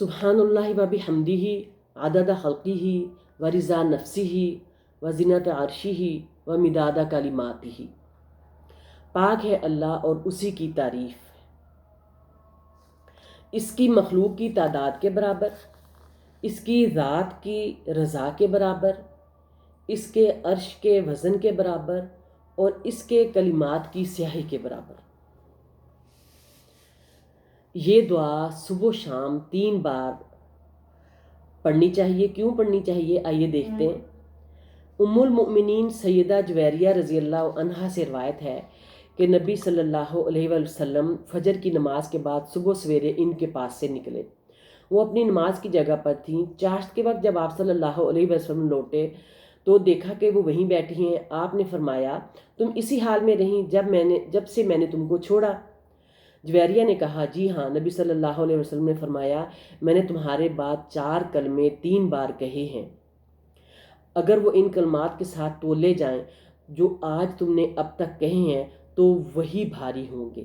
سبحان اللہ و بحمدہ عدد خلقہ و رضا نفسہ و زینت عرشہ و مداد کلماتہ۔ پاک ہے اللہ اور اسی کی تعریف، اس کی مخلوق کی تعداد کے برابر، اس کی ذات کی رضا کے برابر، اس کے عرش کے وزن کے برابر اور اس کے کلمات کی سیاہی کے برابر۔ یہ دعا صبح و شام 3 بار پڑھنی چاہیے۔ کیوں پڑھنی چاہیے آئیے دیکھتے ہیں۔ ام المؤمنین سیدہ جویریہ رضی اللہ عنہا سے روایت ہے کہ نبی صلی اللہ علیہ وسلم فجر کی نماز کے بعد صبح سویرے ان کے پاس سے نکلے۔ وہ اپنی نماز کی جگہ پر تھیں۔ چاشت کے وقت جب آپ صلی اللہ علیہ وسلم لوٹے تو دیکھا کہ وہ وہیں بیٹھی ہیں۔ آپ نے فرمایا تم اسی حال میں رہیں جب سے میں نے تم کو چھوڑا؟ جویریہ نے کہا جی ہاں۔ نبی صلی اللہ علیہ وسلم نے فرمایا میں نے تمہارے بعد 4 کلمے 3 بار کہے ہیں، اگر وہ ان کلمات کے ساتھ تولے جائیں جو آج تم نے اب تک کہے ہیں تو وہی بھاری ہوں گے۔